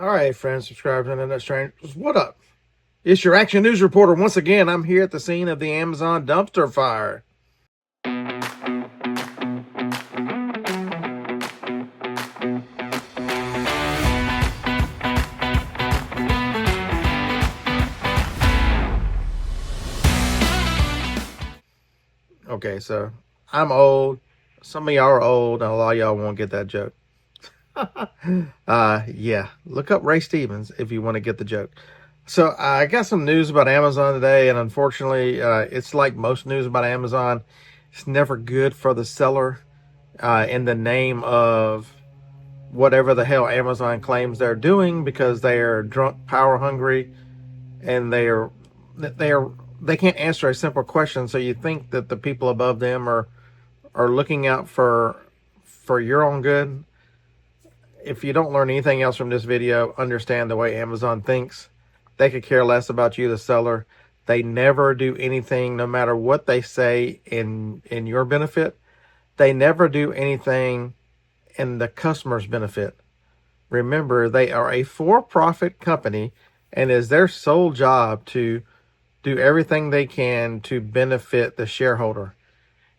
All right, friends, subscribers, and internet strangers, what up? It's your Action News Reporter. Once again, I'm here at the scene of the Amazon dumpster fire. Okay, so I'm old. Some of y'all are old, and a lot of y'all won't get that joke. Yeah, look up Ray Stevens if you want to get the joke. So I got some news about Amazon today, and unfortunately, it's like most news about Amazon. It's never good for the seller in the name of whatever the hell Amazon claims they're doing, because they are drunk, power hungry, and they can't answer a simple question. So you think that the people above them are looking out for your own good. If you don't learn anything else from this video, understand the way Amazon thinks. They could care less about you, the seller. They never do anything, no matter what they say, in your benefit. They never do anything in the customer's benefit. Remember, they are a for-profit company, and it's their sole job to do everything they can to benefit the shareholder.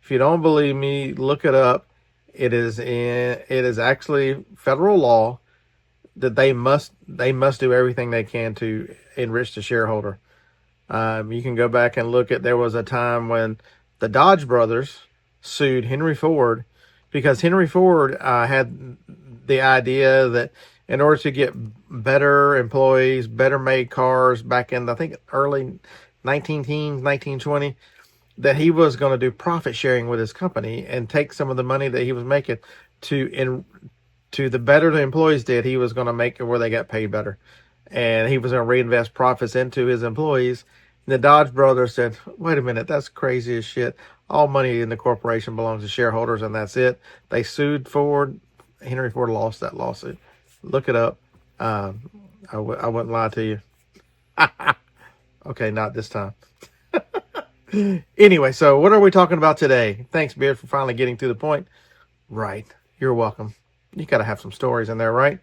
If you don't believe me, look it up. It is actually federal law that they must do everything they can to enrich the shareholder. You can go back and look at, there was a time when the Dodge brothers sued Henry Ford because Henry Ford had the idea that in order to get better employees, better made cars back in, I think, early 1920, that he was going to do profit sharing with his company and take some of the money that he was making to the better the employees did, he was going to make it where they got paid better. And he was going to reinvest profits into his employees. And the Dodge brothers said, wait a minute, that's crazy as shit. All money in the corporation belongs to shareholders, and that's it. They sued Ford. Henry Ford lost that lawsuit. Look it up. I wouldn't lie to you. Okay, not this time. Anyway, so what are we talking about today? Thanks, Beard, for finally getting to the point. Right. You're welcome. You got to have some stories in there, right?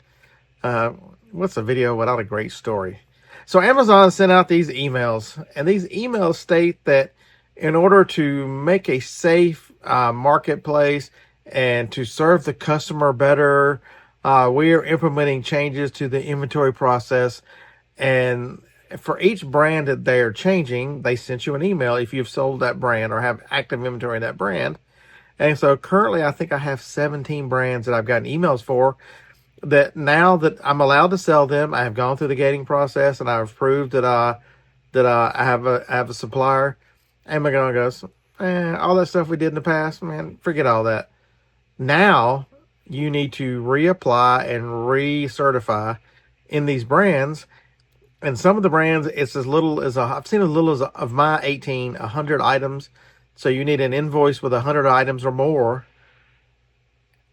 What's a video without a great story? So Amazon sent out these emails, and these emails state that in order to make a safe marketplace and to serve the customer better, we are implementing changes to the inventory process. And for each brand that they are changing, they sent you an email if you've sold that brand or have active inventory in that brand. And so currently, I think I have 17 brands that I've gotten emails for, that now that I'm allowed to sell them, I have gone through the gating process and I've proved that I have a supplier. Amazon goes, all that stuff we did in the past, man, forget all that. Now you need to reapply and recertify in these brands. And some of the brands, it's as little as I've seen as little as of my 100 items. So you need an invoice with 100 items or more,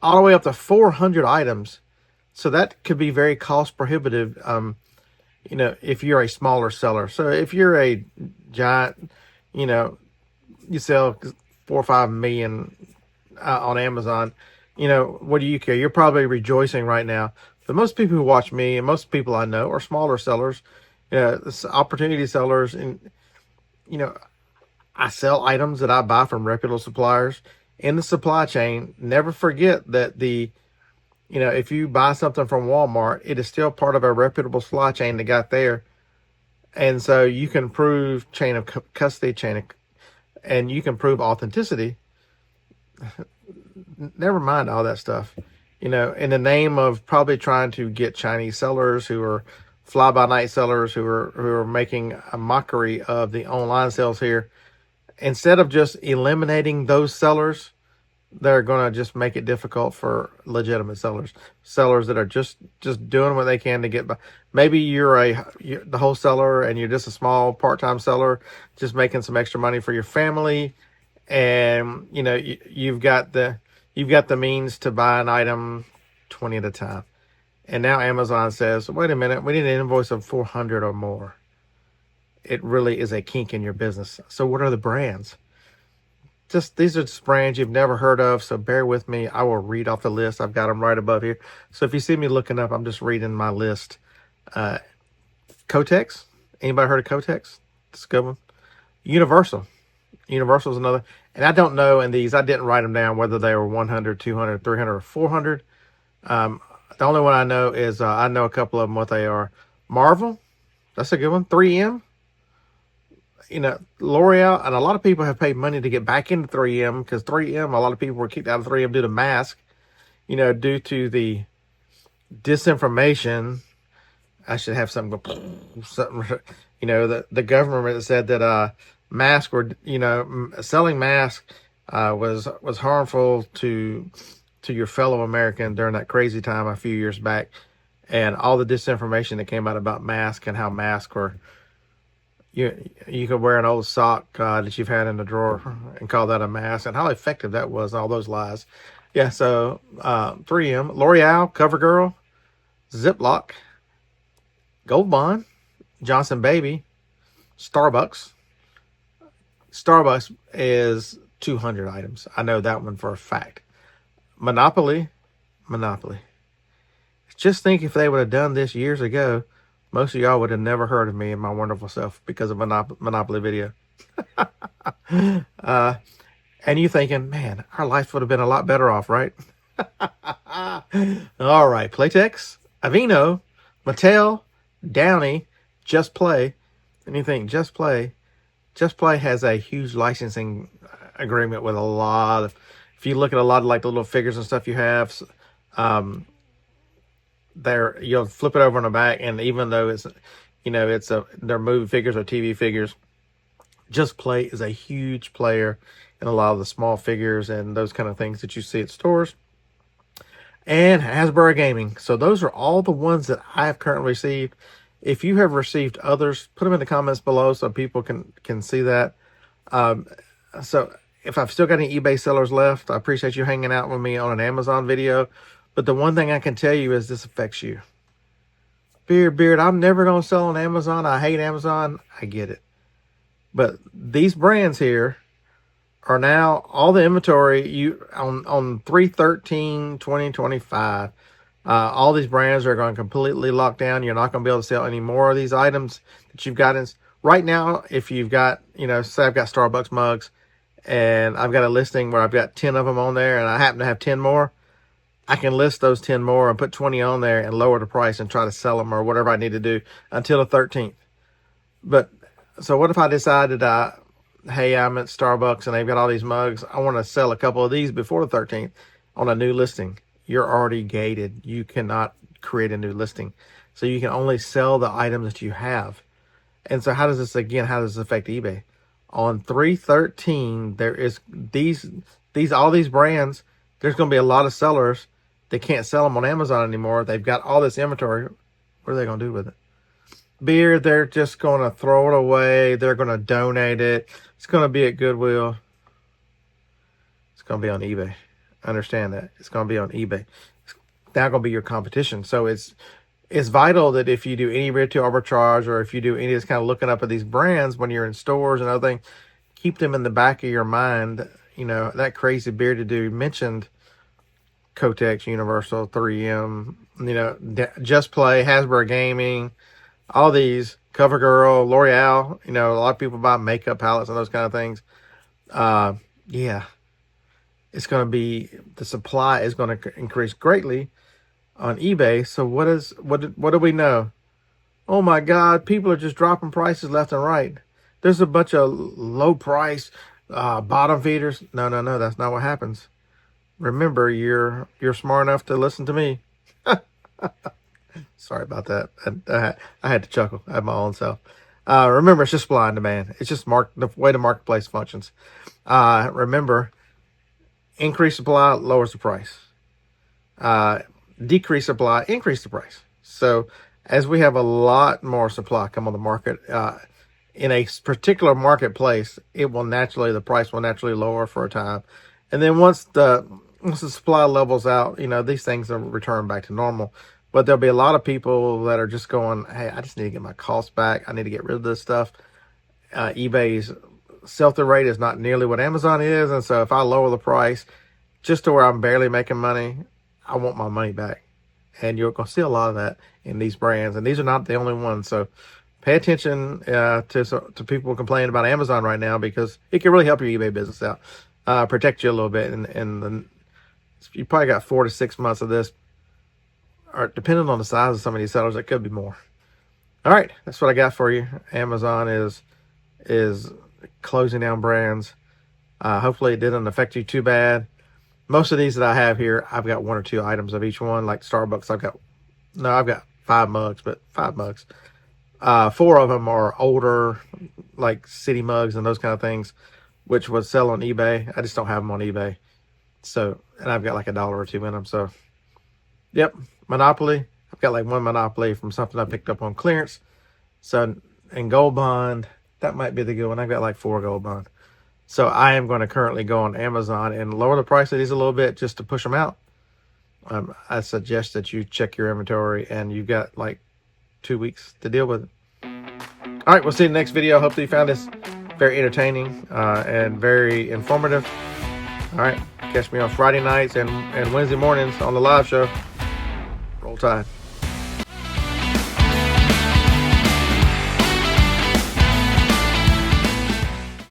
all the way up to 400 items. So that could be very cost prohibitive, if you're a smaller seller. So if you're a giant, you sell 4 or 5 million on Amazon, what do you care? You're probably rejoicing right now. But most people who watch me and most people I know are smaller sellers, opportunity sellers. And, I sell items that I buy from reputable suppliers in the supply chain. Never forget that if you buy something from Walmart, it is still part of a reputable supply chain that got there. And so you can prove chain of custody, and you can prove authenticity. Never mind all that stuff, in the name of probably trying to get Chinese sellers who are fly-by-night sellers who are making a mockery of the online sales here. Instead of just eliminating those sellers, they're going to just make it difficult for legitimate sellers that are just doing what they can to get by. Maybe you're the wholesaler and you're just a small part-time seller, just making some extra money for your family. And, you've got the means to buy an item 20 at a time. And now Amazon says, wait a minute, we need an invoice of 400 or more. It really is a kink in your business. So what are the brands? These are just brands you've never heard of, so bear with me. I will read off the list. I've got them right above here. So if you see me looking up, I'm just reading my list. Kotex. Anybody heard of Kotex? It's a good one. Universal. Universal is another. And I don't know in these, I didn't write them down whether they were 100, 200, 300, or 400. The only one I know is, I know a couple of them, what they are. Marvel, that's a good one. 3M, L'Oreal, and a lot of people have paid money to get back into 3M because 3M, a lot of people were kicked out of 3M due to mask, due to the disinformation. I should have something, the government said that masks were, selling masks was harmful to your fellow American during that crazy time a few years back, and all the disinformation that came out about masks and how masks were, you could wear an old sock that you've had in the drawer and call that a mask, and how effective that was, all those lies. Yeah, so 3M, L'Oreal, CoverGirl, Ziploc, Gold Bond, Johnson Baby, Starbucks. Starbucks is 200 items. I know that one for a fact. Monopoly. Just think if they would have done this years ago, most of y'all would have never heard of me and my wonderful self because of Monopoly video. And you thinking, man, our life would have been a lot better off, right? All right, Playtex, Aveeno, Mattel, Downey, Just Play. And you think, Just Play has a huge licensing agreement with a lot of, if you look at a lot of like the little figures and stuff you have, there, you'll flip it over on the back, and even though it's, they're movie figures or TV figures, Just Play is a huge player in a lot of the small figures and those kind of things that you see at stores. And Hasbro Gaming. So those are all the ones that I have currently received. If you have received others, put them in the comments below so people can see that. So if I've still got any eBay sellers left, I appreciate you hanging out with me on an Amazon video. But the one thing I can tell you is this affects you. Beard, I'm never going to sell on Amazon. I hate Amazon. I get it. But these brands here are now, all the inventory on 3/13/2025, all these brands are going to completely lock down. You're not going to be able to sell any more of these items that you've got in. Right now, if you've got, say I've got Starbucks mugs and I've got a listing where I've got 10 of them on there and I happen to have 10 more, I can list those 10 more and put 20 on there and lower the price and try to sell them or whatever I need to do until the 13th. But so what if I decided, hey, I'm at Starbucks and they've got all these mugs. I want to sell a couple of these before the 13th on a new listing. You're already gated. You cannot create a new listing. So you can only sell the items that you have. And so how does this affect eBay? On 3/13, there is all these brands, there's going to be a lot of sellers. They can't sell them on Amazon anymore. They've got all this inventory. What are they going to do with it? Beer, they're just going to throw it away. They're going to donate it. It's going to be at Goodwill. It's going to be on eBay. Understand that. It's going to be on eBay. It's now going to be your competition. So it's vital that if you do any retail arbitrage or if you do any of this kind of looking up at these brands when you're in stores and other things, keep them in the back of your mind. That crazy bearded dude mentioned Kotex, Universal, 3M, Just Play, Hasbro Gaming, all these, CoverGirl, L'Oreal. A lot of people buy makeup palettes and those kind of things. Yeah, it's going to be, the supply is going to increase greatly on eBay. So what do we know? Oh my God, people are just dropping prices left and right. There's a bunch of low price bottom feeders. No, that's not what happens. Remember, you're smart enough to listen to me. Sorry about that. I had to chuckle at my own self. Remember, it's just supply and demand. It's just the way the marketplace functions. Remember, increase supply, lowers the price. Decrease supply, increase the price. So as we have a lot more supply come on the market, in a particular marketplace, the price will naturally lower for a time. And then once the supply levels out, these things will return back to normal. But there'll be a lot of people that are just going, hey, I just need to get my costs back. I need to get rid of this stuff. eBay's sell-through rate is not nearly what Amazon is. And so if I lower the price just to where I'm barely making money, I want my money back. And you're going to see a lot of that in these brands. And these are not the only ones. So pay attention to people complaining about Amazon right now, because it can really help your eBay business out, protect you a little bit. And you probably got 4 to 6 months of this, or depending on the size of some of these sellers, it could be more. All right, that's what I got for you. Amazon is closing down brands. Hopefully it didn't affect you too bad. Most of these that I have here, I've got 1 or 2 items of each one. Like Starbucks, I've got 5 mugs, but 5 mugs. 4 of them are older, like city mugs and those kind of things, which would sell on eBay. I just don't have them on eBay. So, and I've got like $1 or 2 in them. So, yep, Monopoly. I've got like 1 Monopoly from something I picked up on clearance. So, and Gold Bond, that might be the good one. I've got like 4 Gold Bond. So I am going to currently go on Amazon and lower the price of these a little bit just to push them out. I suggest that you check your inventory, and you've got like 2 weeks to deal with it. All right, we'll see you in the next video. Hopefully you found this very entertaining and very informative. All right, catch me on Friday nights and Wednesday mornings on the live show. Roll Tide.